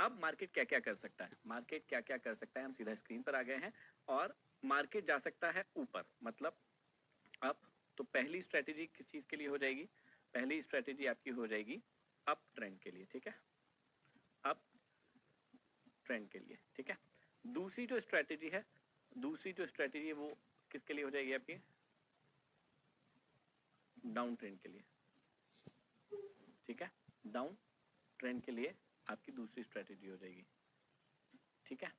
अब मार्केट क्या क्या कर सकता है, मार्केट क्या क्या कर सकता है, हम सीधा स्क्रीन पर आ गए हैं और मार्केट जा सकता है ऊपर, मतलब अप। तो पहली स्ट्रेटेजी किस चीज के लिए हो जाएगी, पहली स्ट्रेटेजी आपकी हो जाएगी अप ट्रेंड के लिए, ठीक है, अप ट्रेंड के लिए, ठीक है। दूसरी जो स्ट्रेटेजी है, दूसरी जो स्ट्रेटेजी है वो किसके लिए हो जाएगी आपकी, डाउन ट्रेंड के लिए, ठीक है, डाउन ट्रेंड के लिए आपकी दूसरी स्ट्रेटेजी हो जाएगी, ठीक है।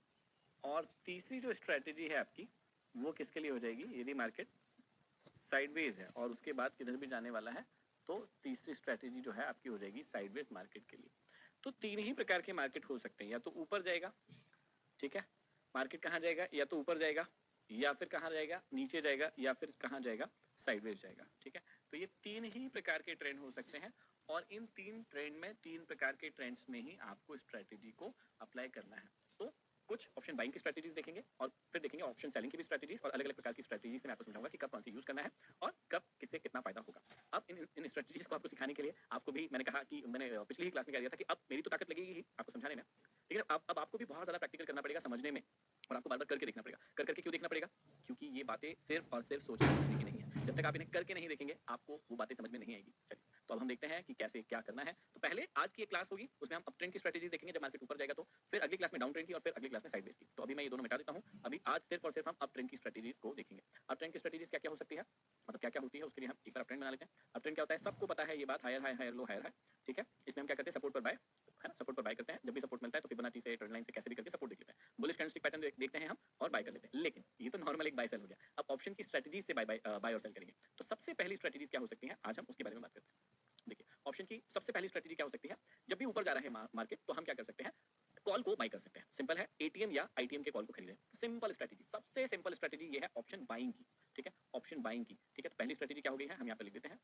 और तीसरी जो स्ट्रेटेजी है आपकी वो किसके लिए हो जाएगी, यदि मार्केट साइडवेज है और उसके बाद किधर भी जाने वाला है तो तीसरी स्ट्रेटेजी जो है आपकी हो जाएगी साइडवेज मार्केट के लिए। तो तीन ही प्रकार के मार्केट हो सकते हैं, या तो ऊपर जाएगा, ठीक है, मार्केट कहाँ जाएगा, या तो ऊपर जाएगा, या फिर कहाँ जाएगा, नीचे जाएगा, या फिर कहाँ जाएगा, साइडवेज जाएगा, ठीक है। तो ये तीन ही प्रकार के ट्रेंड हो सकते हैं और इन तीन ट्रेंड में, तीन प्रकार के ट्रेंड्स में ही आपको स्ट्रेटेजी को अप्लाई करना है। तो कुछ ऑप्शन बाइंग की स्ट्रेटेजीज देखेंगे और फिर देखेंगे ऑप्शन सेलिंग की भी स्ट्रेटेजीज, और अलग अलग प्रकार की स्ट्रेटेजीज से मैं आपको समझाऊंगा कि कब कौन सी यूज करना है और कब किससे कितना फायदा होगा। अब इन स्ट्रेटेजीज को आपको सिखाने के लिए आपको भी मैंने कहा कि मैंने पिछली ही क्लास में कह दिया था कि अब मेरी तो ताकत लगेगी ही आपको समझाने में, लेकिन अब आपको भी बहुत ज्यादा प्रैक्टिकल करना पड़ेगा समझने में, और आपको बार बार करके देखना पड़ेगा। कर करके क्यों देखना पड़ेगा, क्योंकि ये बातें सिर्फ और सिर्फ सोचने समझने की नहीं है, जब तक आप इन्हें करके नहीं देखेंगे आपको वो बातें समझ में नहीं आएगी। चलिए तो अब हम देखते हैं कि कैसे क्या करना है। तो पहले आज की एक क्लास होगी उसमें हम अप ट्रेंड की स्ट्रेटेजी देखेंगे जब मार्केट ऊपर जाएगा, तो फिर अगली क्लास में डाउन ट्रेंड की और फिर अगली क्लास में साइडवेज की। तो अभी मैं ये दोनों मिटा देता हूँ, अभी आज सिर्फ और सिर्फ हम अप ट्रेंड की स्ट्रेटेजीज को देखेंगे। अप ट्रेंड की स्ट्रेटेजीज क्या क्या हो सकती है, मतलब क्या क्या होती है उसके लिए हम एक बार अप ट्रेंड बना लेते हैं। अप ट्रेंड क्या होता है, सबको पता है ये बात, higher high higher low higher high, ठीक है। इसमें हम क्या करते हैं, सपोर्ट पर बाय, है ना, सपोर्ट पर बाय करते हैं, जब भी सपोर्ट मिलता है तो फिबोनाची से, ट्रेंड लाइन से, कैसे भी करके सपोर्ट देख लेते हैं। बुलिश कैंडलस्टिक पैटर्न देखते हैं हम और बाय कर लेते हैं। लेकिन ये तो नॉर्मल एक बाय सेल हो गया, अब ऑप्शन की स्ट्रेटेजीज से बाय और सेल करेंगे। तो सबसे पहली स्ट्रेटेजीज क्या हो सकती है, आज हम उसके बारे में बात करते हैं। देखिए ऑप्शन की सबसे पहली स्ट्रेटेजी क्या हो सकती है, जब भी ऊपर जा रहा है मार्केट तो हम क्या कर सकते हैं, कॉल को बाय कर सकते हैं। सिंपल है, एटीएम या आईटीएम के कॉल को खरीदें, सिंपल स्ट्रेटेजी, सबसे सिंपल स्ट्रेटेजी ये है ऑप्शन बाइंग की, ठीक है, ऑप्शन बाइंग की, ठीक है। तो पहली स्ट्रेटेजी क्या हो गई है, हम यहाँ पे लिख देते हैं,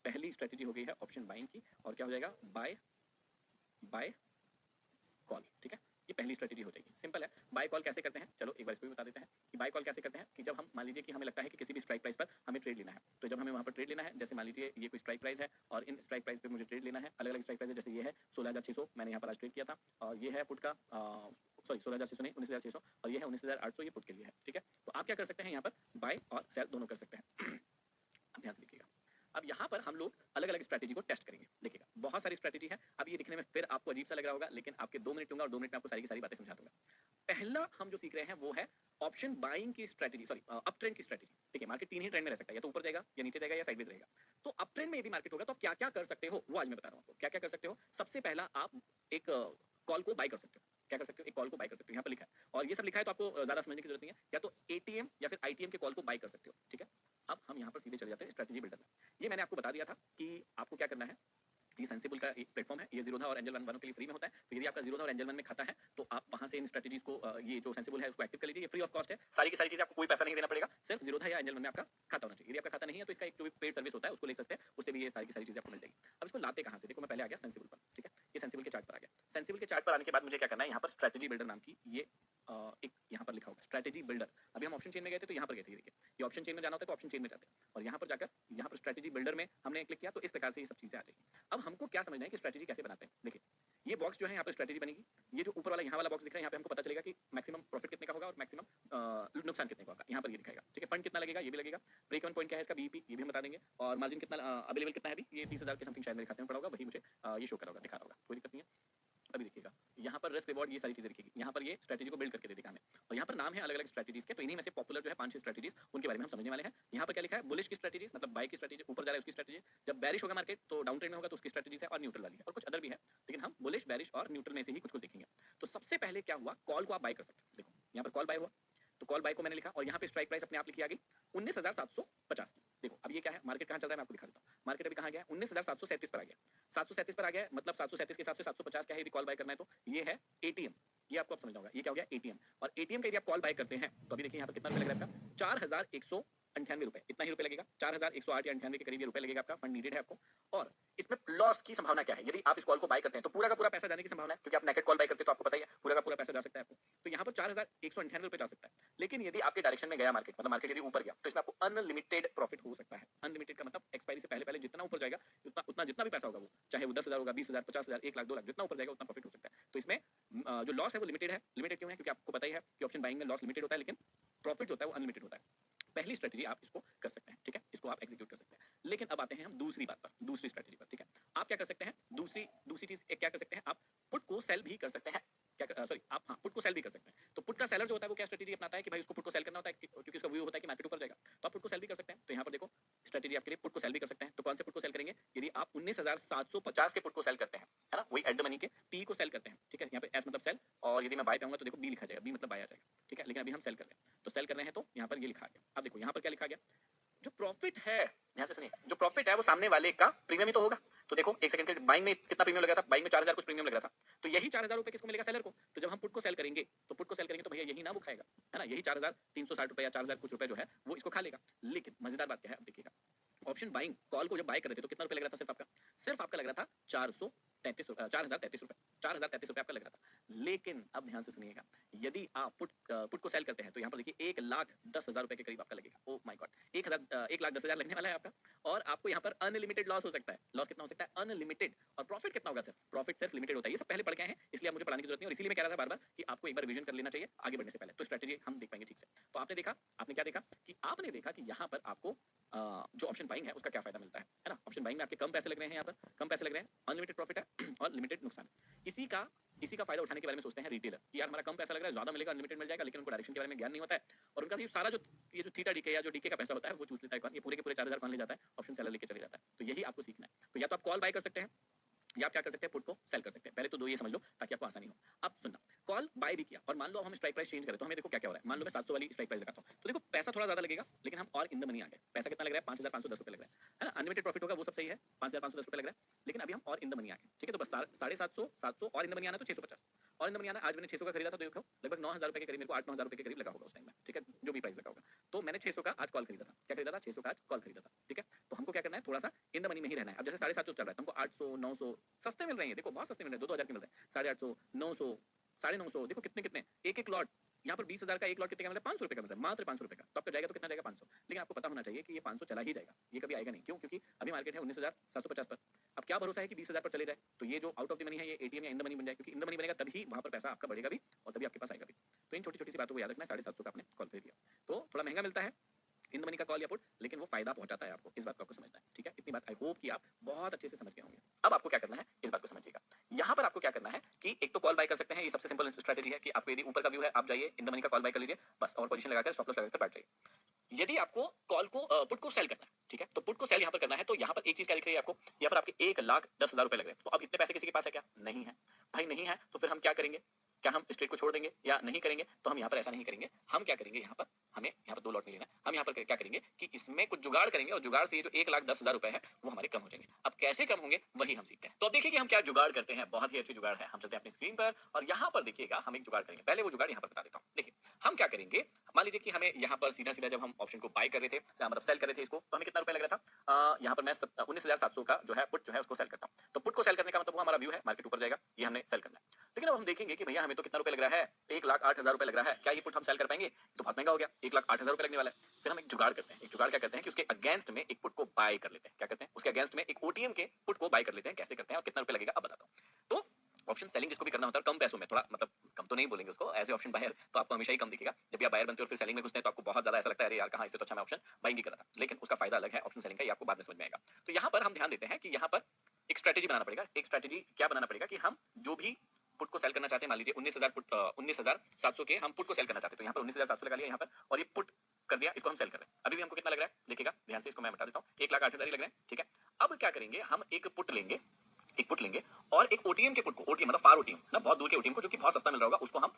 पहली स्ट्रेटेजी हो गई है ऑप्शन बाइंग की, और क्या हो जाएगा, बाय बाय कॉल, ठीक है। ये पहली स्ट्रेटेजी हो जाएगी, सिंपल है। बाय कॉल कैसे करते हैं, चलो एक बार इसको भी बता देते हैं कि बाय कॉल कैसे करते हैं, कि जब हम मान लीजिए कि हमें लगता है कि किसी भी स्ट्राइक प्राइस पर हमें ट्रेड लेना है, तो जब हमें वहां पर ट्रेड लेना है, जैसे मान लीजिए ये कोई स्ट्राइक प्राइस है और इन स्ट्राइक प्राइस पे मुझे ट्रेड लेना है, अलग अलग स्ट्राइक प्राइस है, जैसे ये है 16,600 मैंने यहाँ पर आज ट्रेड किया था, और ये है पुट का सॉरी 16,600 नहीं 19,600, और ये है 19,800, ये पुट के लिए है, ठीक है। तो आप क्या कर सकते हैं, यहाँ पर बाय और सेल दोनों कर सकते हैं। अब ध्यान से देखिएगा, अब यहाँ पर हम लोग अलग अलग स्ट्रेटेजी को टेस्ट करेंगे। देखिएगा बहुत सारी स्ट्रेटेजी है, अब ये दिखने में फिर आपको अजीब सा लग रहा होगा, लेकिन आपके 2 मिनट दूंगा और 2 मिनट में आपको सारी की सारी बातें समझा दूंगा। पहला हम जो सीख रहे हैं वो है ऑप्शन बाइंग की स्ट्रेटेजी, सॉरी अप ट्रेंड की स्ट्रेटेजी। देखिए मार्केट तीन ही ट्रेंड में रह सकता है, या तो ऊपर जाएगा, या नीचे जाएगा, या साइडवेज रहेगा। तो अप ट्रेंड में यदि मार्केट होगा तो आप क्या क्या कर सकते हो वो आज मैं बता रहा हूँ आपको, क्या क्या कर सकते हो। सबसे पहला आप एक कॉल को बाय कर सकते हो, क्या कर सकते हो, एक कॉल को बाय कर सकते हो, यहाँ पर लिखा है, और ये सब लिखा है तो आपको ज्यादा समझने की जरूरत नहीं है, या तो एटीएम या फिर आईटीएम के कॉल को बाय कर सकते हो, ठीक है। अब हम यहाँ पर सीधे चले जाते हैं स्ट्रेटेजी बिल्डर में। ये मैंने आपको बता दिया था कि आपको क्या करना है, ये सेंसिबल का एक प्लेटफॉर्म है, ये जीरोधा और एंजल वन वालों के लिए फ्री में होता है। तो यदि आपका जीरोधा और एंजल वन में खाता है तो आप वहां से इन स्ट्रेटेजीज को ये जो सेंसिबल है उसको एक्टिव कर लीजिए, ये फ्री ऑफ कॉस्ट है, सारी की सारी चीजें, आपको कोई पैसा नहीं देना पड़ेगा, सिर्फ जीरोधा या एंजल वन में आपका खाता होना चाहिए। यदि आपका खाता नहीं है तो इसका एक जो पेड सर्विस होता है उसको ले सकते हैं, उससे भी ये सारी की सारी चीजें आपको मिल जाएगी। अब इसको लाते कहां से, देखो मैं पहले आ गया सेंसिबल पर, ठीक है, ये सेंसिबल के चार्ट पर आ गया। सेंसिबल के चार्ट पर आने के बाद मुझे क्या करना है, यहाँ पर स्ट्रेटेजी बिल्डर नाम की ये एक यहाँ पर लिखा होगा स्ट्रेटेजी बिल्डर। अभी हम ऑप्शन चेन में गए थे तो यहाँ पर गए थे, देखिए ये ऑप्शन चेन में जाना होता है तो ऑप्शन चेन में जाते हैं, और यहाँ पर जाकर यहाँ पर स्ट्रेटेजी बिल्डर में हमने क्लिक किया तो इस प्रकार से ये सब चीजें आ जाएगी। अब हमको क्या समझना है कि स्ट्रेटेजी कैसे बनाते हैं। देखिए ये बॉक्स जो है यहाँ पर स्ट्रेटेजी बनेगी, ये जो ऊपर वाला यहाँ वाला बॉक्स दिख रहा है यहाँ पे हमको पता चलेगा कि मैक्सिमम प्रॉफिट कितने का होगा और मैक्सिमम नुकसान कितने का होगा, यहाँ पर ये दिखाएगा, ठीक है। फंड कितना लगेगा ये भी लगेगा, ब्रेक इवन पॉइंट क्या है इसका बीईपी ये भी हम बता देंगे, और मार्जिन कितना अवेलेबल कितना है अभी, ये 30,000 के समथिंग शायद मेरे खाते में पड़ा होगा, वही मुझे ये शो कर रहा होगा, दिखा रहा होगा, कोई दिक्कत नहीं है। अभी देखिएगा यहाँ पर रिस्क रिवॉर्ड ये सारी चीजें लिखेगी, यहाँ पर ये स्ट्रेटेजी को बिल्ड करके दे देगा हमें, और यहाँ पर नाम है अलग अलग स्ट्रेटेजीज के, तो इन्हीं में से पॉपुलर जो है 5-6 स्ट्रेटेजीज उनके बारे में हम समझने वाले हैं। यहाँ पर क्या लिखा है, बुलिश की स्ट्रेटेजीज मतलब बाय की स्ट्रेटेजी, ऊपर जा रहा है उसकी स्ट्रेटेजी, जब बैरिश होगा मार्केट तो डाउन ट्रेंड में होगा तो उसकी स्ट्रेटेजीज है, और न्यूट्रल वाली है, और कुछ अदर भी है, लेकिन हम बुलिश बैरिश और न्यूट्रल में से ही कुछ कुछ देखेंगे। तो सबसे पहले क्या हुआ, कॉल को आप बाय कर सकते हैं, देखो यहाँ पर कॉल बाय हुआ, तो कॉल बाय को मैंने लिखा, और यहाँ पे स्ट्राइक प्राइस अपने आप लिखी आ गई 19,750 की। देखो अब ये क्या है, मार्केट कहाँ चल रहा है मैं आपको दिखा देता हूँ, मार्केट अभी कहाँ गया, 19,737 पर आ गया, 737 पर आ गया, मतलब 737 के हिसाब से 750 क्या है, यदि कॉल बाय करना है तो ये है एटीएम, ये आपको अब समझना होगा, ये क्या हो गया एटीएम। और एटीएम का यदि आप कॉल बाय करते हैं तो अभी देखिए यहाँ पर कितना रुपए लग रहा है आपका, 4,198 रुपए, इतना ही रुपए लगेगा, 4,108 या 98 के करीब ये रुपए लगेगा आपका, फंड नीडेड है आपको। और इसमें लॉस की संभावना क्या है, यदि आप इस कॉल को बाय करते हैं तो पूरा का पूरा पैसा जाने की संभावना है, क्योंकि आप नेकेड कॉल बाय करते हैं तो आपको पता ही है पूरा का पूरा पैसा जा सकता है आपको। तो यहाँ पर 4,198 रुपए जा सकता है, लेकिन यदि आपके डायरेक्शन में गया मार्केट, मतलब मार्केट यदि ऊपर गया तो इसमें आपको अनलिमिटेड प्रॉफिट हो सकता है। अनलिमिटेड का मतलब एक्सपायरी से पहले पहले जितना ऊपर जाएगा उतना उतना जितना भी पैसा होगा वो, चाहे वो 10,000 होगा, 20,000, 50,000, 1 लाख, 2 लाख, जितना ऊपर जाएगा उतना प्रॉफिट हो सकता है। तो इसमें जो लॉस है वो लिमिटेड है। लिमिटेड क्यों है? क्योंकि आपको पता ही है कि ऑप्शन बाइंग में लॉस लिमिटेड होता है, लेकिन प्रॉफिट जो होता है वो अनलिमिटेड होता है। पहली स्ट्रेटजी आप इसको कर सकते हैं, ठीक है, इसको आप एग्जीक्यूट कर सकते हैं। लेकिन अब आते हैं हम दूसरी बात पर, दूसरी स्ट्रेटजी पर, ठीक है। आप क्या कर सकते हैं? दूसरी दूसरी चीज एक क्या कर सकते हैं? आप पुट को सेल भी कर सकते हैं। क्या सॉरी आप हाँ पुट को सेल भी कर सकते हैं। तो पुट का सेलर जो होता है वो क्या स्ट्रेटजी अपनाता है कि भाई उसको पुट को सेल करना होता है क्योंकि उसका व्यू होता है कि मार्केट ऊपर जाएगा। तो आप पुट को सेल भी कर सकते हैं। तो यहाँ पर देखो स्ट्रेटजी आपके लिए पुट को सेल भी कर सकते हैं। तो कौन से पुट को सेल करेंगे? यदि आप 19,750 के पुट को सेल करते हैं, है ना, वही एट द मनी के पी को सेल करते हैं, ठीक है। यहाँ पे एस मतलब सेल, और यदि मैं बाय पे आऊंगा तो देखो बी लिखा जाएगा, बी मतलब बाय आ जाएगा, ठीक है। लेकिन अभी हम सेल कर रहे हैं, तो सेल कर रहे हैं तो यहाँ पर ये लिखा गया। अब देखो यहाँ पर क्या लिखा गया? जो प्रॉफिट है, ध्यान से सुनिए, जो प्रॉफिट है वो सामने वाले का प्रीमियम ही तो होगा। तो देखो एक सेकंड के बाइंग में कितना प्रीमियम लगा था? बाइंग में 4,000 कुछ प्रीमियम लग रहा था। तो यही 4,000 रुपए किसको मिलेगा? सेलर को। तो जब हम पुट को सेल करेंगे तो पुट को सेल करेंगे तो भैया यही ना वो खाएगा, है ना, यही 4,360 रुपए या 4,000 कुछ रुपए जो है वो इसको खा लेगा। लेकिन मजेदार बात क्या है, अब देखिएगा, ऑप्शन बाइंग कॉल को जब बाय कर रहे थे तो कितना रुपए लग रहा था? सिर्फ आपका लग रहा था 4,033 रुपए, 4,033 रुपए आपका लग रहा था। लेकिन अब ध्यान से सुनिएगा, यदि आप पुट को सेल करते हैं तो यहाँ पर देखिए 1,10,000 रुपए के करीब आपका लगेगा। ओ माय गॉड, 1,10,000 लगने वाला है आपका, और आपको यहाँ पर अनलिमिटेड लॉस हो सकता है। लॉस कितना हो सकता है? अनलिमिटेड। और प्रॉफिट कितना होगा? सिर्फ प्रॉफिट सिर्फ लिमिटेड होता है। ये सब पहले पढ़ के आए हैं, इसलिए आप मुझे पढ़ाने की जरूरत नहीं, और इसीलिए मैं कह रहा था बार बार कि आपको एक बार रिवीजन कर लेना चाहिए आगे बढ़ने से पहले, तो स्ट्रेटजी हम देख पाएंगे ठीक से। तो आपने देखा, आपने क्या देखा कि आपने देखा कि यहाँ पर आपको जो ऑप्शन बाइंग है उसका क्या फायदा मिलता है ना। ऑप्शन बाइंग में आपके कम पैसे लग रहे हैं, यहाँ पर कम पैसे लग रहे हैं, अनलिमिटेड प्रॉफिट है और लिमिटेड नुकसान। इसी का फायदा उठाने के बारे में सोचते हैं रिटेलर कि यार हमारा कम पैसा लग रहा है, ज्यादा मिलेगा, अनलिमिटेड मिल जाएगा, लेकिन उनको डायरेक्शन के बारे में ज्ञान नहीं होता है, और उनका सारा जो ये जो थीटा डीके या जो डीके का पैसा होता है वो चूस लेता है कौन? ये पूरे के पूरे 4,000 कौन ले जाता है? ऑप्शन सेलर लेके चले जाता है। तो यही आपको सीखना है। तो या तो आप कॉल बाय कर सकते हैं या आप क्या कर सकते हैं? पुट को सेल कर सकते हैं। पहले तो दो ये समझ लो ताकि आपको आसानी हो। अब सुनना, कॉल बाय भी किया और मान लो अब हम स्ट्राइक प्राइस चेंज करें तो हमें देखो क्या क्या हो रहा है। मान लो मैं 700 वाली स्ट्राइक प्राइस लगाता हूं तो देखो पैसा थोड़ा ज्यादा लगेगा, लेकिन हम और इन द मनी आ गए। पैसा कितना लग रहा है? 5,510 रुपए लग रहा है ना। अनलिमिटेड प्रॉफिट होगा वो सब सही है, 5,510 रुपए लग रहा है, लेकिन अभी हम और इन द मनी आ गए, ठीक है। तो बस 750 700 और इन द मनी आना तो 650 और इन द मनी आना। आज मैंने 600 का खरीदा था तो देखो लगभग 9,000 रुपए के करीब, मेरे को 8-9,000 रुपए के करीब लगा होगा उस टाइम में, ठीक है, जो भी प्राइस लगा होगा। तो मैंने 600 का आज कॉल खरीदा था। क्या खरीदा था? 600 का आज कॉल खरीदा था, ठीक है। तो हमको क्या करना है? थोड़ा सा इन द मनी में ही रहना है। अब जैसे 750 चल रहा है तो हमको 800 900 सस्ते मिल रहे हैं, देखो बहुत सस्ते मिल रहे हैं, 2-2 हजार के मिल रहे हैं, 850 900 950 देखो कितने कितने एक एक लॉट। यहाँ पर 20,000 का एक लॉट कितने का मिल रहा है? 500 रुपए का मिल रहा है, मात्र 500 रुपए का। तो आपका जाएगा तो कितना जाएगा? 500। लेकिन आपको पता होना चाहिए कि ये 500 चला ही जाएगा, ये कभी आएगा नहीं। क्यों? क्योंकि अभी मार्केट है 19,750 पर। अब क्या भरोसा है कि 20,000 पर चले जाए, तो ये जो आउट ऑफ द मनी है ये एटीएम या इन द मनी बन जाए, क्योंकि इन द मनी बनेगा तभी वहां पर पैसा आपका बढ़ेगा भी और तभी आपके पास आएगा भी। तो इन छोटी छोटी सी बातों को याद रखना है। 750 का आपने कॉल खरीद लिया तो थोड़ा महंगा मिलता है इन द मनी का कॉल या पुट, लेकिन वो फायदा पहुंचाता है आपको। इस बात को आपको समझना है, ठीक है। इतनी बात आई होप कि आप बहुत अच्छे से समझ गए होंगे। अब आपको क्या करना है इस बात को समझिएगा। यहाँ पर आपको क्या करना है कि एक तो कॉल बाय कर सकते हैं, ये सबसे सिंपल स्ट्रेटजी है कि आपको यदि ऊपर का व्यू है आप जाइए इन द मनी का कॉल बाय कर लीजिए बस, और पोजीशन लगाकर स्टॉप लॉस लगाकर बैठ जाइए। यदि आपको कॉल को पुट को सेल करना है, ठीक है, तो पुट को सेल यहाँ पर करना है तो यहाँ पर एक चीज क्या दिख रही है आपको? यहाँ पर आपके 1,10,000 रुपए लग रहे हैं। तो अब इतने पैसे किसी के पास है क्या? नहीं है भाई, नहीं है। तो फिर हम क्या करेंगे? क्या हम स्ट्रेट को छोड़ देंगे या नहीं करेंगे? तो हम यहाँ पर ऐसा नहीं करेंगे। हम क्या करेंगे? यहाँ पर हमें यहाँ पर 2 लॉट नहीं लेना। हम यहाँ पर क्या करेंगे कि इसमें कुछ जुगाड़ करेंगे और जुगाड़ से ये जो 1,10,000 रुपए है वो हमारे कम हो जाएंगे। अब कैसे कम होंगे वही हम सीखते हैं। तो अब देखिए कि हम क्या जुगाड़ करते हैं। बहुत ही अच्छी जुगाड़ है। हम चलते हैं अपनी स्क्रीन पर और यहाँ पर देखिएगा हम एक जुगाड़ करेंगे। पहले वो जुगाड़ यहाँ पर बता देता हूँ। देखिए हम क्या करेंगे, मान लीजिए कि हमें यहाँ पर सीधा सीधा जब हम ऑप्शन को बाय कर रहे थे, मतलब सेल कर रहे थे इसको, तो हमें कितना रुपए लग रहा था? यहाँ पर मैं 19,700 का जो है पुट जो है उसको सेल करता हूँ। तो पुट को सेल करने का मतलब वो हमारा व्यू है मार्केट ऊपर जाएगा, ये हमने सेल करना है। लेकिन अब हम देखेंगे कि भैया हमें तो कितना रुपए लग रहा है? 1,08,000 रुपए लग रहा है। क्या ये पुट हम सेल कर पाएंगे? तो बहुत महंगा हो गया, 1,08,000 रुपए लगने वाला है। फिर हम एक जुगाड़ करते हैं। एक जुगाड़ क्या करते हैं कि उसके अगेंस्ट में एक पुट को बाय कर लेते हैं। क्या करते हैं? उसके अगेंस्ट में एक ओटीएम के पुट को बाय कर लेते हैं। कैसे करते हैं और कितना रुपए लगेगा अब बताता हूँ। तो ऑप्शन सेलिंग जिसको भी करना होता है कम पैसों में, थोड़ा मतलब कम तो नहीं बोलेंगे उसको, ऐसे ऑप्शन बायर तो आपको हमेशा ही कम दिखेगा। जब भी आप बायर बनते हो और फिर सेलिंग में घुसते हैं तो आपको बहुत ज्यादा ऐसा लगता है अरे यार कहाँ, इससे तो अच्छा मैं ऑप्शन बाइंग ही कर रहा था। लेकिन उसका फायदा अलग है ऑप्शन सेलिंग का, ये आपको बाद में समझ में आएगा। तो यहाँ पर हम ध्यान देते हैं कि यहाँ पर एक स्ट्रेटेजी बनाना पड़ेगा। एक स्ट्रेटेजी क्या बनाना पड़ेगा कि हम जो भी पुट को सेल करना चाहते हैं, मान लीजिए 19,700 के हम पुट को सेल करना चाहते हैं, तो यहाँ पर 19,700 लगा लिया यहाँ पर और ये पुट कर दिया, इसको हम सेल कर रहे हैं। अभी भी हमको कितना लग रहा है देखिएगा ध्यान से, इसको मैं बता देता हूँ, 1,08,000 ही लग रहे हैं, ठीक है। अब क्या करेंगे, हम एक पुट लेंगे, एक पुट लेंगे और एक ओटीएम के पुट को, ओटीएम मतलब फार ओटीएम ना, बहुत दूर के ओटीएम को जो कि बहुत सस्ता मिल रहा होगा, उसको हम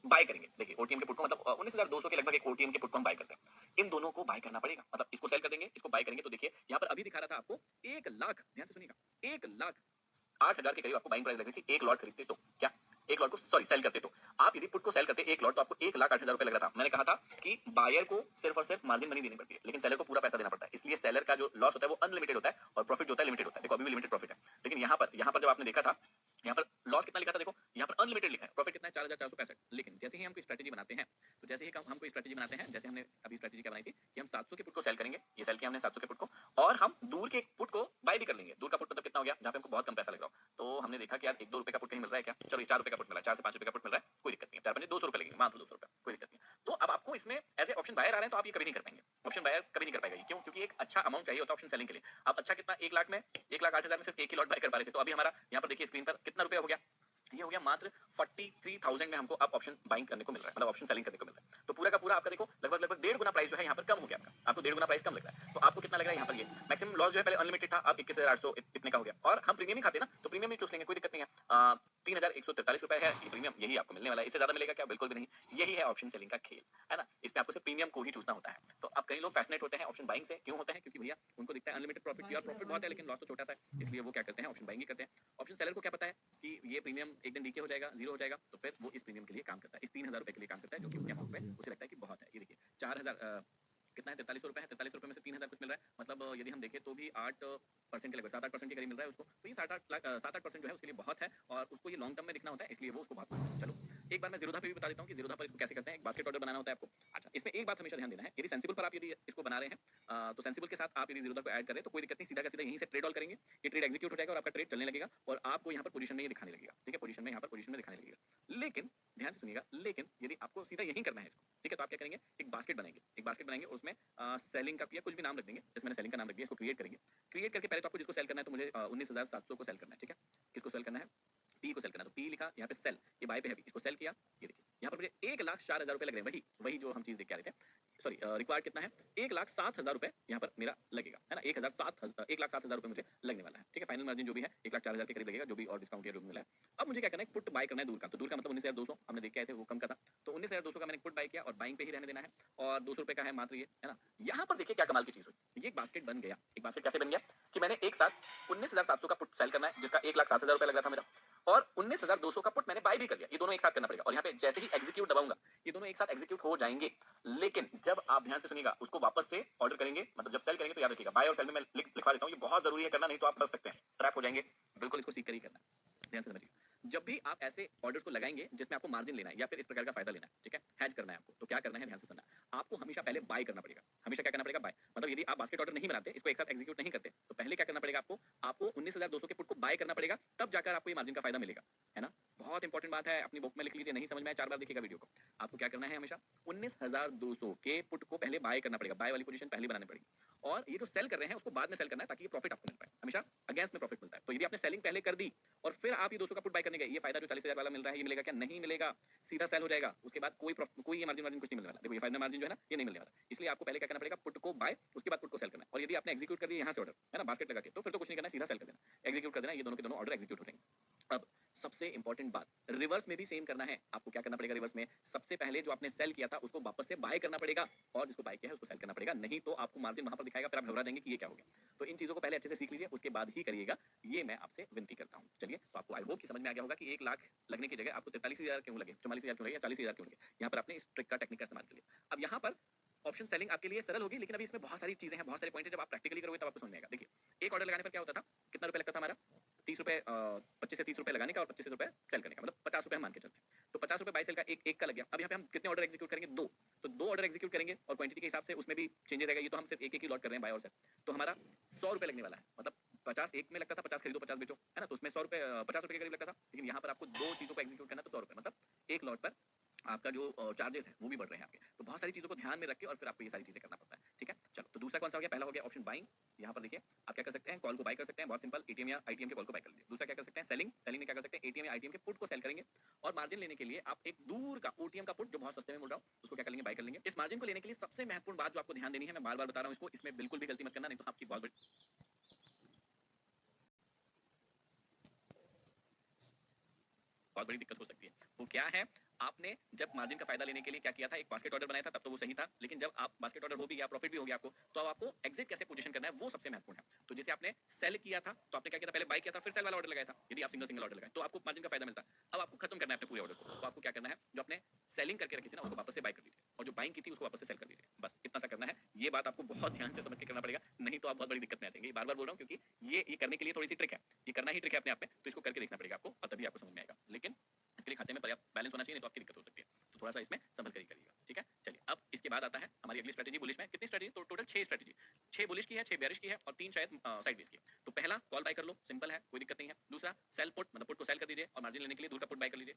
बाय करेंगे। देखिए ओटीएम के पुट को मतलब 19,200 के लगभग एक ओटीएम के पुट को हम बाय करते हैं। इन दोनों को बाय करना पड़ेगा, मतलब इसको सेल कर देंगे, इसको बाय करेंगे। तो देखिए यहाँ पर अभी दिखा रहा था आपको 1,00,000, ध्यान से सुनिएगा, 1,08,000 के करीब आपको बाइंग प्राइस लग रही थी एक लॉट खरीदते तो। क्या एक लॉट को सॉरी सेल करते तो आप यदि पुट को सेल करते एक लॉट तो आपको 1,08,000 रुपए लग रहा था। मैंने कहा था कि बायर को सिर्फ और सिर्फ मार्जिन मनी देनी पड़ती है, लेकिन सेलर को पूरा पैसा देना पड़ता है। इसलिए सेलर का जो लॉस होता है वो अनलिमिटेड होता है और प्रॉफिट जो होता है लिमिटेड होता है। देखो अभी भी लिमिटेड प्रॉफिट है, लेकिन यहाँ पर जब आपने देखा था, यहाँ पर लॉस कितना लिखा था, देखो यहाँ पर अनलिमिटेड लिखा है, प्रॉफिट कितना है 4,465। लेकिन जैसे ही हम कोई स्ट्रेटजी बनाते हैं, तो जैसे ही हम कोई स्ट्रेटजी बनाते हैं, जैसे हमने अभी स्ट्रेटजी क्या बनाई थी कि हम 700 के पुट को सेल करेंगे, ये सेल किया हमने 700 के पुट को, और हम दूर के पुट को बाय भी कर लेंगे। दूर का पुट मतलब कितना हो गया जहाँ पे हमको बहुत कम पैसा लग रहा हो, तो हमने देखा कि यार 1-2 रुपए का पुट कहीं मिल रहा है क्या, चलो ₹4 का पुट मिल रहा है, 4 से ₹5 का पुट मिल रहा है, कोई दिक्कत नहीं है, 4 पंजे 200 रुपए लगेंगे, मान लो 200 रुपए, कोई दिक्कत नहीं है। तो अब आपको इसमें एज ए ऑप्शन बायर आ रहे हैं, तो आप ये कभी नहीं कर पाएंगे, ऑप्शन बायर कभी नहीं कर पाएगा। क्यों? क्योंकि एक अच्छा अमाउंट चाहिए होता है ऑप्शन सेलिंग के लिए। आप अच्छा कितना 1 लाख में 1,08,000 में सिर्फ एक ही लॉट बाय कर पा रहे थे, तो अभी हमारा यहाँ पर देखिए स्क्रीन पर कितना रुपया हो गया, ये हो गया मात्र 43,000 में हमको अब ऑप्शन बाइंग करने को मिल रहा है, मतलब ऑप्शन सेलिंग करने को मिल रहा है। तो पूरा का पूरा आपका देखो लगभग लगभग 1.5 गुना प्राइस जो है यहाँ पर कम हो गया आपका, आपको 1.5 गुना प्राइस कम लग रहा है। तो आपको कितना लग रहा है यहाँ पर, ये मैक्सिमम लॉस जो है पहले अनलिमिटेड था, अब 21,800 इतने का हो गया। और हम प्रीमियम ही खाते ना, तो प्रीमियम ही चूज लेंगे, कोई दिक्कत नहीं है। 3,143 रुपए है ये प्रीमियम, यही आपको मिलने वाला है, इससे ज्यादा मिलेगा क्या? बिल्कुल भी नहीं। यही है ऑप्शन सेलिंग का खेल, है ना। इसमें आपको सिर्फ प्रीमियम को ही चूजना होता है। तो अब कई लोग फैसिनेट होते हैं ऑप्शन बाइंग से, क्यों होते हैं? क्योंकि भैया उनको दिखता है अनलिमिटेड प्रॉफिट, यार प्रॉफिट बहुत है लेकिन लॉस तो छोटा सा है, इसलिए वो क्या करते हैं, ऑप्शन बाइंग ही करते हैं। ऑप्शन सेलर को क्या पता है कि ये प्रीमियम एक दिन डीके हो जाएगा, जीरो हो जाएगा, तो फिर वो इस प्रीमियम के लिए काम करता है, इस 3,000 रुपए के लिए काम करता है, जो कि उसके अमाउंट पे उसे लगता है कि बहुत है। ये देखिए 4,000 कितना है, 4300 रुपए है, 4300 में से 3,000 कुछ मिल रहा है, मतलब यदि हम देखें तो भी 8% के लगभग 7-8% के करीब मिल रहा है उसको। तो ये 7-8% जो है उसके लिए बहुत है, और उसको ये लॉन्ग टर्म में दिखना होता है, इसलिए वो उसको बहुत मानता है। चलो एक बार मैं जीरोधा पे भी बता देता हूँ कि जीरोधा पर इसको कैसे करते हैं। एक बास्केट ऑर्डर बनाना होता है आपको। अच्छा, इसमें एक बात हमेशा ध्यान देना है, यदि सेंसिबल पर आप यदि इसको बना रहे हैं, तो सेंसिबल के साथ आप यदि जीरोधा को ऐड करें तो कोई दिक्कत नहीं, सीधा का सीधा यहीं से ट्रेड ऑल करेंगे, ये ट्रेड एग्जीक्यूट हो जाएगा और आपका ट्रेड चलने लगेगा, और आपको यहाँ पर पोजीशन में ये दिखाने लगेगा, ठीक है, पोजीशन में यहाँ पर पोजीशन में दिखाने लगेगा। लेकिन ध्यान से सुनिएगा, लेकिन यदि आपको सीधा यहीं करना है इसको, ठीक है, तो आप क्या करेंगे, एक बास्केट बनाएंगे, एक बास्केट बनाएंगे, उसमें सेलिंग का या कुछ भी नाम रख देंगे, जैसे मैंने सेलिंग का नाम रख दिया, इसको क्रिएट करेंगे। क्रिएट करके पहले तो आपको जिसको सेल करना है, तो मुझे 19,700 को सेल करना है, ठीक है, किसको सेल करना है, पी को सेल करना है, तो पी लिखा, यहाँ पे सेल, ये बाय पे है, इसको सेल किया, ये देखिए यहाँ पर मुझे 1,04,000 रुपए लग रहे हैं, वही वही जो हम चीज देख के आ रहे थे। सॉरी, रिक्वायर्ड कितना है, 1,07,000 रुपए यहाँ पर मेरा लगेगा, है ना, 1,07,000 रुपए मुझे लगने वाला है, ठीक है। फाइनल मार्जिन जो भी है 1,04,000 के करीब लगेगा, जो भी और डिस्काउंट या जो भी मिला है। अब मुझे क्या करना है, पुट बाय करना है दूर का, तो दूर का मतलब 19,200 हमने देख के आए थे, वो कम का था, तो 19,200 का मैंने पुट बाय किया और बाइंग पे ही रहने देना है, और 200 रुपए का है मात्र ये, है ना। यहाँ पर देखिए क्या कमाल की चीज हुई, ये एक बास्केट बन गया। एक बास्केट कैसे बन गया कि मैंने एक साथ 19,700 का पुट सेल करना है, जिसका 1,07,000 रुपए लग रहा था मेरा, और 19,200 का पुट मैंने बाय भी कर लिया, ये दोनों एक साथ करना पड़ेगा, और यहाँ पे जैसे ही एग्जीक्यूट दबाऊंगा ये दोनों एक साथ एग्जीक्यूट हो जाएंगे। लेकिन जब आप ध्यान से सुनिएगा, उसको वापस से ऑर्डर करेंगे, मतलब जब सेल करेंगे, तो याद रखिएगा बाय और सेल में मैं लिखवा देता हूँ, ये बहुत जरूरी है करना, नहीं तो आप फंस सकते हैं, ट्रैप हो जाएंगे। बिल्कुल इसको सीख कर ही करना है, ध्यान से समझिए। जब भी आप ऐसे ऑर्डर्स को लगाएंगे जिसमें आपको मार्जिन लेना है या फिर इस प्रकार का फायदा लेना है, ठीक है, हैज करना है आपको, तो क्या करना है, ध्यान से सुनना। आपको हमेशा पहले बाय करना पड़ेगा, हमेशा क्या करना पड़ेगा, बाय। मतलब यदि आप बास्केट ऑर्डर नहीं बनाते, इसको एक साथ एग्जीक्यूट नहीं करते, तो पहले क्या करना पड़ेगा आपको, आपको 19,200 के पुट को बाय करना पड़ेगा, तब जाकर आपको ये मार्जिन का फायदा मिलेगा, है ना। बहुत इंपॉर्टेंट बात है, अपनी बुक में लिख लीजिए, नहीं समझ में आए 4 बार देखिएगा वीडियो को। आपको क्या करना है, हमेशा 19,200 के पुट को पहले बाय करना पड़ेगा, बाय वाली पोजीशन पहले बनानी पड़ेगी, और ये जो सेल कर रहे हैं उसको बाद में सेल करना है, ताकि ये प्रॉफिट आपको मिल पाए, हमेशा अगेंस्ट में प्रॉफिट मिलता है। तो यदि आपने सेलिंग पहले कर दी और फिर आप ये 200 का पुट बाय करने गए, ये फायदा जो 40,000 वाला मिल रहा है, ये मिलेगा क्या, नहीं मिलेगा, सीधा सेल हो जाएगा, उसके बाद कोई ये मार्जिन कुछ नहीं मिलने वाला। देखो ये फाइनल मार्जिन जो है ना, ये नहीं मिलने वाला, इसलिए आपको पहले क्या करना पड़ेगा, पुट को बाय, उसके बाद पुट को सेल करना है। और यदि आपने एग्जीक्यूट कर दिया यहाँ से ऑर्डर, है ना, बास्केट लगा के, तो फिर तो कुछ नहीं करना, सीधा सेल कर देना, एग्जीक्यूट कर देना, ये दोनों के दोनों ऑर्डर एग्जीक्यूट हो जाएंगे। अब सबसे इंपॉर्टेंट बात, रिवर्स में भी सेम करना है। आपको क्या करना पड़ेगा, रिवर्स में सबसे पहले जो आपने सेल किया था उसको वापस से बाय करना पड़ेगा, और जिसको बाय किया है उसको सेल करना पड़ेगा, नहीं तो आपको मार्जिन वहां पर दिखाएगा, फिर आप घबरा जाएंगे कि ये क्या हो गया। तो इन चीजों को पहले अच्छे से सीख लीजिए, उसके बाद ही करिएगा, ये मैं आपसे विनती करता हूँ। चलिए, तो आपको आई होप कि समझ में आ गया होगा कि 1 लाख लगने की जगह आपको 43,000 क्यों लगे, 44,000 क्यों लगे, या 40,000 क्यों लगे। यहाँ पर आपने इस ट्रिक का, टेक्निक का इस्तेमाल कर लिया। अब यहाँ पर ऑप्शन सेलिंग आपके लिए सरल होगी, लेकिन अभी इसमें बहुत सारी चीजें हैं, बहुत सारे पॉइंट है, जब आप प्रैक्टिकली करोगे तब आपको समझ में आएगा। देखिए, एक ऑर्डर लगाने पर क्या होता था, कितना रुपए लगता था हमारा, 30 रुपए, 25 से 30 रुपए लगाने का और 25 रुपए सेल करने का, मतलब 50 रुपए हम मान के चलते हैं। तो 50 रुपए बाय सेल का एक का लग गया। अब यहाँ पे हम कितने ऑर्डर एग्जीक्यूट करेंगे, 2, तो 2 ऑर्डर एग्जीक्यूट करेंगे, और क्वांटिटी के हिसाब से उसमें भी चेंजेस आएगा, ये तो हम सिर्फ एक ही लॉट कर रहे हैं बाय और सेल, तो हमारा 100 रुपए लगने वाला है। मतलब 50 एक में लगता था, 50 खरीदो 50 बेचो, है ना, तो उसमें 100 रुपए 50 रुपए के करीब लगता था, लेकिन यहाँ पर आपको 2 चीजों को एग्जीक्यूट करना, तो 100 रुपए, मतलब एक लॉट पर आपका जो चार्जेस है वो भी बढ़ रहे हैं आपके। तो बहुत सारी चीजों को ध्यान में रख के और फिर आपको ये सारी चीजें करना पड़ता है, ठीक है। चलो, तो दूसरा कौन सा हो गया, पहला हो गया ऑप्शन बाइंग। यहाँ पर देखिए आप क्या कर सकते हैं, कॉल को बाय कर सकते हैं, बहुत सिंपल, एटीएम या आईटीएम के कॉल को बाय कर लीजिए। दूसरा क्या कर सकते हैं, सेलिंग, सेलिंग में क्या कर सकते हैं, एटीएम या आईटीएम के पुट को सेल करेंगे, और मार्जिन लेने के लिए आप एक दूर का ओटीएम का पुट जो बहुत सस्ते में मिल रहा हो उसको क्या कर लेंगे, बाय कर लेंगे। इस मार्जिन को लेने के लिए सबसे महत्वपूर्ण बात जो आपको ध्यान देनी है, मैं बार बार बता रहा हूँ इसको, इसमें बिल्कुल भी गलती मत करना, नहीं तो आपकी बहुत बड़ी दिक्कत हो सकती है। वो क्या है, आपने जब मार्जिन का फायदा लेने के लिए क्या किया था, एक बास्केट ऑर्डर बनाया था, तब तो वो सही था, लेकिन जब आप बास्केट ऑर्डर हो भी गया, प्रॉफिट भी हो गया आपको, तो अब आपको एग्जिट कैसे पोजीशन करना है वो सबसे महत्वपूर्ण है। तो जैसे आपने सेल किया था, तो आपने क्या किया था, पहले बाय किया था, फिर सेल वाला ऑर्डर लगाया था, यदि आप सिंगल सिंगल ऑर्डर लगाए तो आपको मार्जिन का फायदा मिलता। अब आपको खत्म करना है अपने पूरे ऑर्डर को, तो आपको क्या करना है, जो आपने सेलिंग करके रखी थी ना उसको वापस से बाय कर लीजिए, और जो बाइंग की थी उसको वापस से सेल कर दीजिए, बस इतना सा करना है। ये बात आपको बहुत ध्यान से समझ के करना पड़ेगा, नहीं तो आप बहुत बड़ी दिक्कत में आ जाएंगे। बार बार बोल रहा हूँ क्योंकि ये करने के लिए थोड़ी सी ट्रिक है, ये करना ही ट्रिक है अपने आप में, तो इसको करके देखना पड़ेगा आपको, और तभी आपको समझ में आएगा। लेकिन इसके लिए खाते में पर्याप्त बैलेंस होना चाहिए, नहीं तो आपकी दिक्कत हो सकती है। तो थोड़ा सा इसमें संभल कर ही करिएगा, ठीक है। चलिए, अब इसके बाद आता है हमारी अगली स्ट्रेटेजी बुलिश में। कितनी स्ट्रेटेजी, तो टोटल 6 स्ट्रेटेजी, 6 बुलिश की है, 6 बेरिश की है, और 3 शायद साइड की है। तो पहला कॉल बाय कर लो, सिंपल है, कोई दिक्कत नहीं है। दूसरा सेल पुट, मतलब पुट को सेल कर दीजिए और मार्जिन लेने के लिए दूर का पुट बाय कर लीजिए।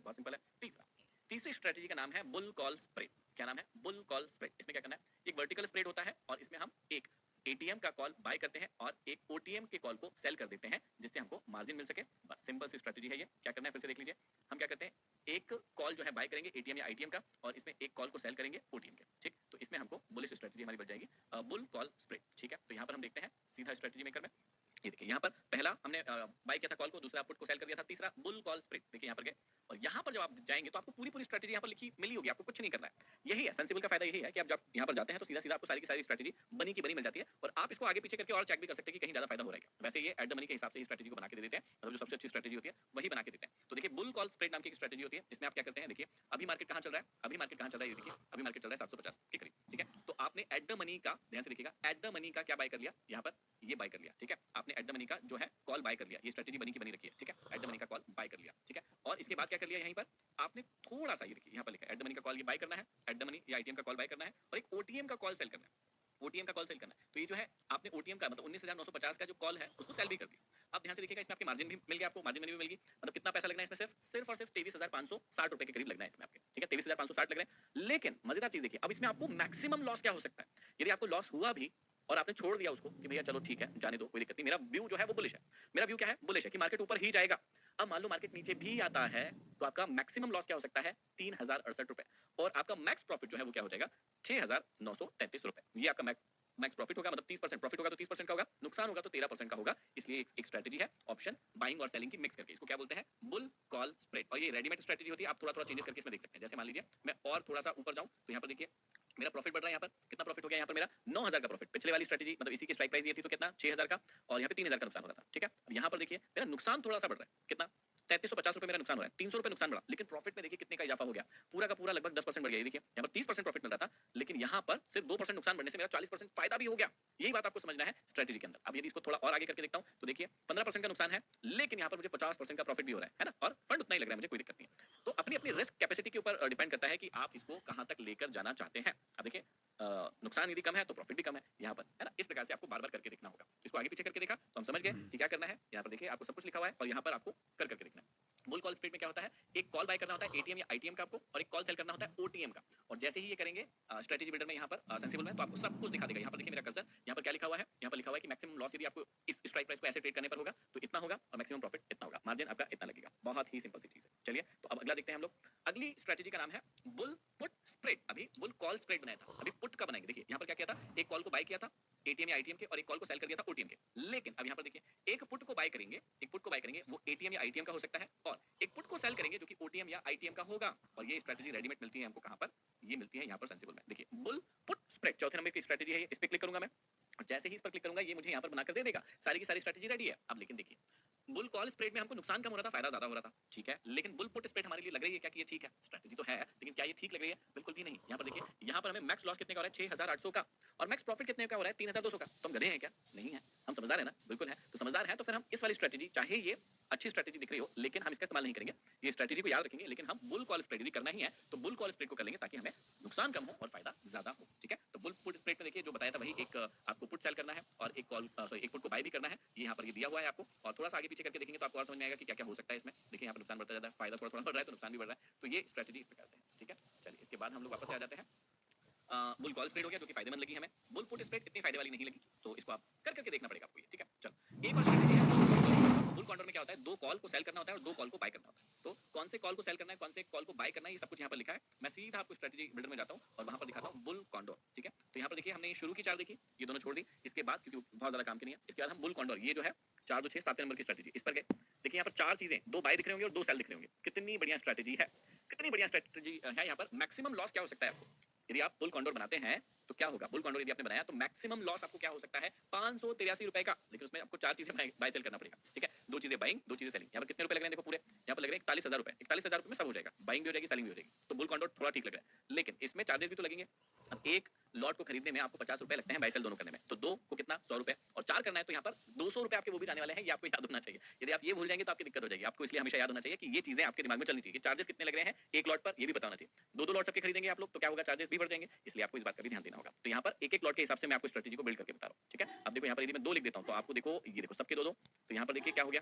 तीसरी स्ट्रेटजी का नाम है बुल कॉल स्प्रेड। क्या नाम है? Bull call spread. इसमें क्या करना है, एक वर्टिकल स्प्रेड होता है और इसमें हम एक एटीएम का कॉल बाय करते हैं और एक ओटीएम के कॉल को सेल कर देते हैं जिससे हमको मार्जिन मिल सके। बस सिंपल सी स्ट्रेटजी है ये। क्या करना है फिर से देख लीजिए। हम क्या करते हैं, एक कॉल जो है बाय करेंगे एटीएम या आईटीएम का और इसमें एक कॉल को सेल करेंगे ओटीएम के। ठीक, तो इसमें हमको बुलिश स्ट्रेटजी हमारी बन जाएगी बुल कॉल स्प्रेड। ठीक है, तो यहाँ पर हम देखते हैं सीधा स्ट्रेटजी मेकर में। ये देखिए यहाँ पर पहला हमने बाय किया था कॉल को, दूसरा पुट को सेल कर दिया था, तीसरा बुल कॉल स्प्रेड। देखिए यहाँ पर गए और यहाँ पर जब आप जाएंगे तो आपको पूरी पूरी स्ट्रेटजी यहाँ पर लिखी मिली होगी, आपको कुछ नहीं करना है। यही है सेंसिबल का फायदा, यही है कि आप जब यहाँ पर जाते हैं तो सीधा सीधा आपको सारी की सारी स्ट्रेटजी बनी की बनी मिल जाती है और आप इसको आगे पीछे करके और चेक भी कर सकते हैं कि कहीं ज्यादा फायदा हो रहा है क्या। वैसे ये एट द मनी के हिसाब से ही स्ट्रेटजी को बना के दे देते हैं, मतलब जो सबसे अच्छी स्ट्रेटजी होती है वही बना के देते हैं। तो देखिए बुल कॉल स्प्रेड नाम की एक स्ट्रेटजी होती है, इसमें आप क्या करते हैं, देखिए अभी मार्केट कहाँ चल रहा है, अभी मार्केट कहाँ चल रहा है, ये देखिए अभी मार्केट चल रहा है 750 के करीब। ठीक है, तो आपने एट द मनी का, ध्यान से देखिएगा, एट द मनी का क्या बाय कर लिया, यहाँ पर ये बाय कर लिया। ठीक है, आपने एट द मनी का जो है कॉल बाय कर लिया, ये स्ट्रेटजी बनी की बनी रखी है। ठीक है, एट द मनी का कॉल बाय कर लिया। ठीक है, और इसके बाद क्या कर लिया, यहीं पर आपने थोड़ा सा, ये देखिए यहाँ पर लिखा है एट द मनी का कॉल ये बाय करना है, एट द मनी या आईटीएम का कॉल बाय करना है और एक ओटीएम का कॉल सेल करना है। ओटीएम का कॉल सेल करना है, तो ये जो है आपने ओटीएम का मतलब 19,950 का जो कॉल है उसको सेल भी कर दिया। अब ध्यान से देखिएगा, इसमें आपकी मार्जिन भी मिल गया, आपको मार्जिन मनी भी मिल गई। मतलब कितना पैसा लगना है इसमें, सिर्फ और सिर्फ 23,560 रुपए के करीब लगना है इसमें आपके। ठीक है, 23,560 लग रहे हैं। लेकिन मजेदार चीज देखिए, अब इसमें आपको मैक्सिमम लॉस क्या हो सकता है, यदि आपको लॉस हुआ भी और आपने छोड़ दिया उसको कि भैया चलो ठीक है जाने दो, कोई दिक्कत नहीं, मेरा व्यू जो है वो बुलिश है, मेरा व्यू क्या है, बुलिश है कि मार्केट ऊपर ही जाएगा। अब मान लो मार्केट नीचे भी आता है तो आपका मैक्सिमम लॉस क्या हो सकता है, 3,068 रुपए, और आपका मैक्स प्रॉफिट जो है वो क्या हो जाएगा, 6,933 रुपए। ये आपका मैक्स प्रॉफिट होगा, मतलब 30% प्रॉफिट होगा तो 30% का होगा, नुकसान होगा तो 13% का होगा। इसलिए एक स्ट्रेटजी है ऑप्शन बाइंग और सेलिंग की मिक्स करके, इसको क्या बोलते हैं, बुल कॉल स्प्रेड। और ये रेडीमेड स्ट्रेटजी होती है, आप थोड़ा थोड़ा चेंजेस करके इसमें देख सकते हैं। जैसे मान लीजिए मैं और थोड़ा सा ऊपर जाऊं तो यहाँ पर देखिए मेरा प्रॉफिट बढ़ रहा है, यहाँ पर कितना प्रॉफिट हो गया, यहाँ पर मेरा 9,000 का प्रॉफिट। पिछले वाली स्ट्रेटजी मतलब इसी की स्ट्राइक प्राइस ये थी तो कितना, 6,000 का, और यहाँ पे 3,000 का नुकसान हो रहा था। ठीक है, अब यहाँ पर देखिए मेरा नुकसान थोड़ा सा बढ़ रहा है, कितना, 3,350 रुपए मेरा नुकसान हो रहा है, 300 रुपए नुकसान बढ़ा, लेकिन प्रॉफिट में देखिए कितने का इजाफा हो गया, पूरा का पूरा लगभग 10% बढ़ गया। ये देखिए यहाँ पर 30% प्रॉफिट मिल रहा था, लेकिन यहाँ पर सिर्फ 2% नुकसान बढ़ने से मेरा 40% फायदा भी हो गया। यही बात आपको समझना है स्ट्रेटजी के अंदर। अब यदि इसको थोड़ा और आगे करके देखता हूँ तो देखिए 15% का नुकसान है, लेकिन यहाँ पर मुझे 50% का प्रॉफिट भी हो रहा है ना, और फंड उतना ही लग रहा है मुझे, कोई दिक्कत नहीं है। तो अपनी अपनी रिस्क कैपेसिटी के ऊपर डिपेंड करता है कि आप इसको कहां तक लेकर जाना चाहते हैं। अब देखिए नुकसान यदि कम है तो प्रॉफिट भी कम है यहाँ पर, है ना। इस प्रकार से आपको बार बार करके देखना होगा। इसको आगे पीछे करके देखा तो हम समझ गए कि क्या करना है। यहाँ पर देखिए आपको सब कुछ लिखा हुआ है और यहाँ पर आपको कर करके देखना है। बुल कॉल स्प्रेड में क्या होता है, एक कॉल बाय करना होता है एटीएम या आईटीएम का आपको, और एक कॉल सेल करना होता है ओटीएम का। और जैसे ही ये करेंगे स्ट्रेटजी बिल्डर में यहाँ पर सेंसिबल में, तो आपको सब कुछ दिखा देगा। यहाँ पर देखिए मेरा कर्सर, यहाँ पर क्या लिखा हुआ है, यहाँ पर लिखा हुआ है कि मैक्सिमम लॉस यदि आपको इस स्ट्राइक प्राइस को ऐसे ट्रेड करने पर होगा तो इतना होगा, और मैक्सिमम प्रॉफिट इतना होगा, मार्जिन आपका इतना लगेगा। बहुत ही सिंपल सी चीज है। चलिए तो अब अगला देखते हैं हम लोग। अगली स्ट्रेटजी का नाम है बुल पुट स्प्रेड। अभी बुल कॉल स्प्रेड बनाया था, अभी पुट का बनाएंगे। देखिए यहाँ पर क्या किया था, एक कॉल को बाय किया था एटीएम या आईटीएम के, और एक कॉल को सेल कर दिया था ओटीएम के। लेकिन अब यहाँ पर देखिए एक पुट को बाय करेंगे, एक पुट को बाय करेंगे, वो एटीएम या आईटीएम का हो सकता है, और एक पुट को सेल करेंगे जो कि ओटीएम या आईटीएम का होगा। और ये स्ट्रेटजी रेडीमेड मिलती है हमको कहां पर, ये मिलती है यहाँ पर सेंसिबल में। देखिए बुल पुट स्प्रेड चौथे नंबर की स्ट्रेटजी है, इस पे क्लिक करूंगा मैं, और जैसे ही इस पर क्लिक करूंगा ये मुझे यहाँ पर बनाकर दे देगा, सारी की सारी स्ट्रेटजी रेडी है। अब लेकिन देखिए बुल कॉल स्प्रेड में हमको नुकसान कम हो रहा था, फायदा ज्यादा हो रहा था, ठीक है। लेकिन बुल पुट स्प्रेड हमारे लिए लग रही है क्या कि ये ठीक है, स्ट्रेटजी तो है, लेकिन क्या ये ठीक लग रही है, बिल्कुल भी नहीं। यहाँ पर देखिए, यहाँ पर हमें मैक्स लॉस कितने का हो रहा है, 6,800 का, और मैक्स प्रॉफिट कितने का हो रहा है, 3,200 का। तो हम गधे हैं क्या, नहीं है, हम समझदार है ना, बिल्कुल है। तो समझदार है तो फिर हम इस वाली स्ट्रेटजी, चाहे ये अच्छी स्ट्रेटजी दिख रही हो, लेकिन हम इसका इस्तेमाल नहीं करेंगे, ये स्ट्रेटजी को याद रखेंगे, लेकिन हम बुल कॉल स्प्रेड यदि करना ही है तो बुल कॉल स्प्रेड को कर लेंगे ताकि हमें नुकसान कम हो और फायदा ज्यादा हो। ठीक है, तो बुल पुट स्प्रेड में देखिए जो बताया था वही, एक आपको पुट सेल करना है और एक कॉल एक पुट को बाय भी करना है, ये यहाँ पर ये दिया हुआ है आपको। और थोड़ा सा आगे पीछे करके देखेंगे तो आपको और समझ में आएगा कि क्या क्या हो सकता है इसमें। देखिए यहाँ पर नुकसान बढ़ता जाता है, फायदा थोड़ा थोड़ा बढ़ रहा है तो नुकसान भी बढ़ रहा है। तो ये स्ट्रेटजी इस प्रकार से है। ठीक है, चलिए इसके बाद हम लोग वापस आ जाते हैं। बुल कॉल स्प्रेड हो गया जो कि फायदेमंद लगी हमें, बुल पुट स्प्रेड इतनी फायदे वाली नहीं लगी, तो इसको आप कर करके देखना पड़ेगा आपको ये। ठीक है, चलो एक और स्ट्रेटजी है बुल कॉन्डोर में। क्या होता है, दो कॉल को सेल करना होता है और दो कॉल को बाय करना होता है। तो कौन से कॉल को सेल करना है, कौन से कॉल को बाय करना है, ये सब कुछ यहाँ पर लिखा है। मैं सीधा आपको स्ट्रेटजी बिल्डर में जाता हूँ और वहां पर दिखाता हूँ बुल कॉन्डोर। ठीक है, तो यहाँ पर देखिए हमने शुरू की चार देखी, ये दोनों छोड़ दी, इसके बाद क्योंकि बहुत ज्यादा काम की नहीं है, इसके बाद हम बुल कॉन्डोर, ये जो है 4 2 6 7 नंबर की स्ट्रेटजी, इस पर गए। देखिए यहाँ पर चार चीजें, दो बाय दिख रहे होंगे और दो सेल दिख रहे होंगे। कितनी बढ़िया स्ट्रेटजी है, कितनी बढ़िया स्ट्रेटजी है। यहाँ पर मैक्सिमम लॉस क्या हो सकता है आपको, यदि आप बुल कॉन्डोर बनाते हैं तो क्या होगा, बुल कॉन्डोर यदि आपने बनाया तो मैक्सिमम लॉस आपको क्या हो सकता है, 583 रुपए का। लेकिन उसमें आपको चार चीजें बाय सेल करना पड़ेगा। ठीक है, दो चीजें बाइंग, दो चीजें सेलिंग। यहाँ पर कितने रुपए लग रहे हैं देखो पूरे, यहाँ पर लग रहे हैं 41,000 रुपए। 41,000 रुपए में सब हो जाएगा, बाइंग भी हो जाएगी, सेलिंग भी हो जाएगी। तो बुल कॉन्डोर थोड़ा ठीक लग रहा है, लेकिन इसमें चार्जेस भी तो लगेंगे। अब एक लॉट को खरीदने में आपको 50 रुपए लगते हैं बाय सेल दोनों करने में, तो दो को कितना, 100 रुपए, और चार करना है तो यहाँ पर 200 रुपए आपके वो भी जाने वाले हैं, ये आपको याद होना चाहिए। यदि आप ये भूल जाएंगे तो आपकी दिक्कत हो जाएगी। आपको इसलिए हमेशा याद होना चाहिए कि ये चीजें आपके दिमाग में चलनी चाहिए। चार्जेस कितने लग रहे हैं एक लॉट पर, ये भी बताना चाहिए। दो लॉट सबके खरीदेंगे आप लोग तो क्या होगा, चार्जेस भी बढ़ जाएंगे, इसलिए आपको इस बात का भी ध्यान देना होगा। तो यहाँ पर एक एक लॉट के हिसाब से मैं आपको स्ट्रेटजी को बिल्ड करके बता रहा हूँ। ठीक है, अब देखो यहाँ पर यदि मैं दो लिख देता हूँ तो आपको देखो, ये देखो सबके दो दो, तो यहाँ पर देखिए क्या हो गया,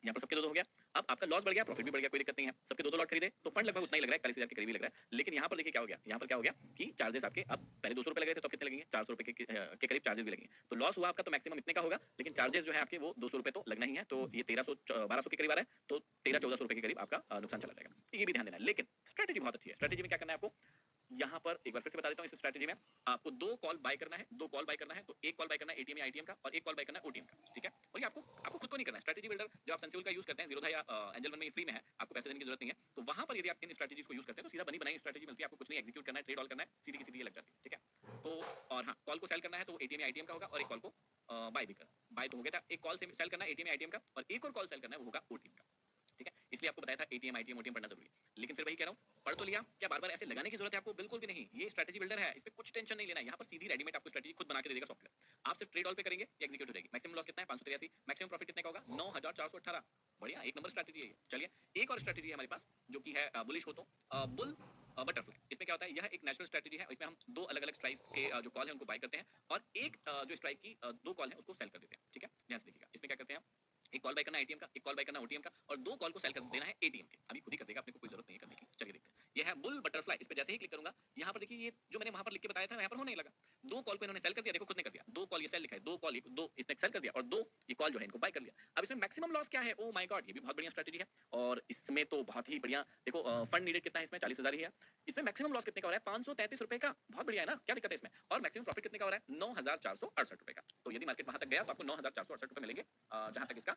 यहाँ पर सबके दो हो गया। अब आपका लॉस बढ़ गया, प्रॉफिट भी बढ़ गया, कोई दिक्कत नहीं है। सबके दो लॉट खरीदे तो फंड लगभग उतना ही लग रहा है, 41,000 के करीब ही लग रहा है। लेकिन यहाँ पर देखिए क्या हो गया, यहाँ पर क्या हो गया कि चार्जेस आपके अब पहले 200 रुपए लगे थे तो अब कितने लगेंगे, 400 रुपए के करीब चार्जेस भी लगेंगे। तो लॉस हुआ आपका तो मैक्सिमम इतने का होगा, लेकिन चार्जेस जो है आपके वो 200 रुपए तो लगना ही है। तो ये 1300 1200 के करीब आ रहा है, तो 1300-1400 रुपए के करीब आपका नुकसान चला जाएगा। तो ये भी ध्यान देना है। लेकिन स्ट्रेटेजी बहुत अच्छी है। स्ट्रेटेजी में क्या करना है आपको, यहाँ पर एक बार फिर से बता देता हूँ, इस स्ट्रेटेजी में आपको दो कॉल बाय करना है, दो कॉल बाय करना है। तो एक कॉल बाय करना है एटीएम या आईटीएम का, और एक कॉल बाय करना है ओटीएम का, ठीक है। और ये आपको खुद को नहीं करना है। स्ट्रेटेजी बिल्डर जब आप सेंसिबल का यूज करते हैं, जीरोधा या एंजल वन में फ्री में है, आपको पैसे देने की जरूरत नहीं है। तो वहां पर यदि आप इन स्ट्रेटेजीज को यूज करते हैं तो सीधा बनी बनाई स्ट्रेटेजी मिलती है, आपको कुछ नहीं एग्जीक्यूट करना है, ट्रेड ऑल करना है, सीधी की सीधी लग जाती है, ठीक है। तो और हाँ, कॉल को सेल करना है तो एटीएम या आईटीएम का होगा, और एक कॉल को बाय भी करना, बाय तो हो गया था, एक कॉल से सेल करना है एटीएम या आईटीएम का, और एक और कॉल सेल करना है वो होगा ओटीएम का, ठीक है। इसलिए आपको बताया था एटीएम आईटीएम ओटीएम पढ़ना जरूरी है। लेकिन फिर वही कह रहा हूँ, पढ़ तो लिया, क्या बार बार ऐसे लगाने की जरूरत है आपको? बिल्कुल भी नहीं। ये स्ट्रेटेजी बिल्डर है, इस पे कुछ टेंशन नहीं लेना है। यहाँ पर सीधी रेडीमेड आपको स्ट्रेटेजी खुद बना के दे देगा सॉफ्टवेयर। आप सिर्फ ट्रेड ऑल पे करेंगे, एग्जीक्यूट हो जाएगी। मैक्सिमम लॉस कितना है? 583। मैक्सिमम प्रॉफिट कितने का होगा? 9418। बढ़िया, एक नंबर स्ट्रेटेजी है ये। चलिए, एक और स्ट्रेटेजी है हमारे पास जो कि है बुलिश हो तो बुल बटरफ्लाई। इसमें क्या होता है, यह एक नेचुरल स्ट्रेटेजी है। इसमें हम दो अलग अलग स्ट्राइक के जो कॉल है उनको बाय करते हैं, और एक जो स्ट्राइक की दो कॉल है उसको सेल कर देते हैं, ठीक है। ध्यान से देखिएगा, इसमें क्या करते हैं, एक कॉल बाय करना है एटीएम का, एक कॉल बाय करना ओटीएम का, और दो कॉल को सेल कर देना है एटीएम के। अभी खुद ही कर देगा, अपने को कोई जरूरत नहीं है करने की। चलिए देखते हैं, ये है बुल बटरफ्लाई। इस पे जैसे ही क्लिक करूंगा, यहाँ पर देखिए ये जो मैंने वहां पर लिख के बताया था यहाँ पर होने लगा। दो कॉल को इन्होंने सेल कर दिया, देखो खुद ने कर दिया। दो कॉल ये सेल लिखा है, दो कॉल दो इसने सेल कर दिया, और दो ये कॉल जो है इनको बाय कर लिया। अब इसमें मैक्सिमम लॉस क्या है? ओ माय गॉड, ये भी बहुत बढ़िया स्ट्रेटेजी है। और इसमें तो बहुत ही बढ़िया, देखो फंड नीडेड कितना है इसमें? 40,000 ही है। इसमें मैक्सिमम लॉस कितने का हो रहा है? 533 रुपए का। बहुत बढ़िया है ना, क्या दिक्कत है इसमें? और मैक्सिमम प्रॉफिट कितने का हो रहा है? 9,468 रुपए का। तो यदि मार्केट वहां तक गया तो आपको 9,468 रुपए मिलेंगे, जहां तक इसका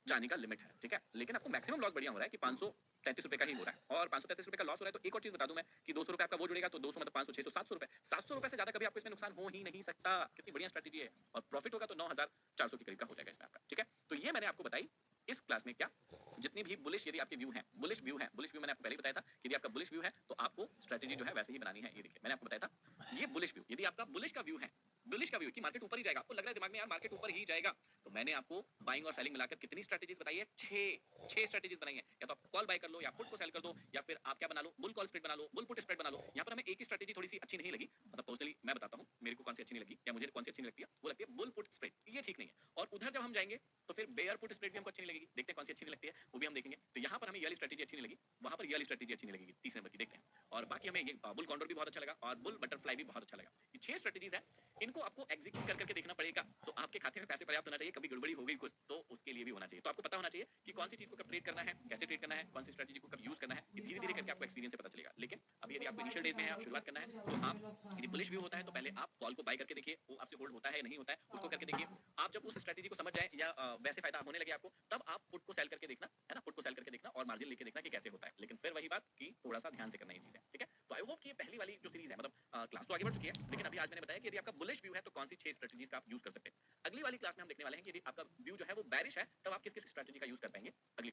जाने का लिमिट है, ठीक है। लेकिन आपको मैक्सिमम लॉस बढ़िया हो रहा है कि 533 रुपए का ही हो रहा है, और 533 रुपए का लॉस हो रहा है। तो एक और चीज बता दूं मैं कि 200 रुपए आपका वो जुड़ेगा, तो 200 मतलब 500 600 700 रुपए, 700 रुपए से ज्यादा कभी आपको इसमें नुकसान हो ही नहीं सकता। कितनी बढ़िया स्ट्रेटेजी है। और प्रॉफिट होगा तो 9,400 के करीब का हो जाएगा इसमें आपका, ठीक है। तो ये मैंने आपको बताई इस क्लास में क्या, जितनी भी बुलिश यदि आपके व्यू हैं, बुलिश व्यू है, बुलिश व्यू मैंने आपको पहले ही बताया था कि यदि आपका बुलिश व्यू है तो आपको स्ट्रेटेजी जो है वैसे ही बनानी है। ये देखिए मैंने आपको बताया था, ये बुलिश व्यू, यदि आपका बुलिश का व्यू है, बुलिश का व्यू कि मार्केट ऊपर ही जाएगा, आपको लग रहा है दिमाग में यार मार्केट ऊपर ही जाएगा, तो मैंने आपको बाइंग और सेलिंग मिलाकर कितनी स्ट्रेटेजीज बताई है? 6 स्ट्रेटेजीज बनाई है। या तो आप कॉल बाय कर लो, या पुट को सेल कर दो, या फिर आप क्या बना लो, बुल कॉल स्प्रेड बना लो, बुल पुट स्प्रेड बना लो। यहाँ पर हमें एक ही स्ट्रेटेजी थोड़ी सी अच्छी नहीं लगी, मतलब पर्सनली मैं बताता हूँ मेरे को कौन सी अच्छी नहीं लगी, या मुझे कौन सी अच्छी नहीं लगती है, वो लगती है बुल पुट स्प्रेड। ये ठीक नहीं है। और उधर जब हम जाएंगे तो फिर बेयर पुट स्प्रेड भी हमको अच्छी नहीं लगेगी, देखते हैं कौन सी अच्छी नहीं लगती है, वो भी हम देखेंगे। तो यहाँ पर हमें ये वाली स्ट्रेटेजी अच्छी नहीं लगी, वहां पर ये वाली स्ट्रेटेजी अच्छी नहीं लगेगी, तीसरे नंबर की देखते हैं। और बाकी हमें ये बुल कॉन्डोर भी बहुत अच्छा लगा, और बुल बटरफ्लाई भी बहुत अच्छा लगा। ये 6 स्ट्रेटेजीज है, इनको आपको एग्जीक्यूट करके देखना पड़ेगा। तो आपके खाते में पैसे पर्याप्त होना चाहिए, कभी गड़बड़ी हो गई कुछ तो उसके लिए भी होना चाहिए। तो आपको पता होना चाहिए कि कौन सी चीज को कब ट्रेड करना है, कैसे ट्रेड करना है, कौन सी स्ट्रेटेजी को कब यूज करना है। ये धीरे धीरे करके आपको एक्सपीरियंस से पता चलेगा। लेकिन अब यदि आपको इनिशियल डेज में है, आप शुरुआत करना है, तो आप यदि बुलिश व्यू होता है तो पहले आप कॉल को बाय करके देखिए, वो आपसे होल्ड होता है नहीं होता है, उसको करके देखिए। आप जब उस स्ट्रेटेजी को समझ जाए या वैसे फायदा होने लगे आपको, तब आप पुट को सेल करके देखना, है ना, पुट को सेल करके देखना और मार्जिन लेके देखना कि कैसे होता है। लेकिन फिर वही बात कि थोड़ा सा ध्यान से करना ये चीज है, ठीक है। तो आई होप कि ये पहली वाली जो सीरीज है, मतलब क्लास तो आगे बढ़ चुकी है, लेकिन अभी आज मैंने बताया कि यदि आपका बुलिश व्यू है तो कौन सी 6 स्ट्रेटेजीज का आप यूज कर सकते हैं। अगली वाली क्लास में हम देखने वाले हैं कि यदि आपका व्यू जो है वो बैरिश है, तब आप किस किस स्ट्रेटेजी का यूज कर पाएंगे। अगली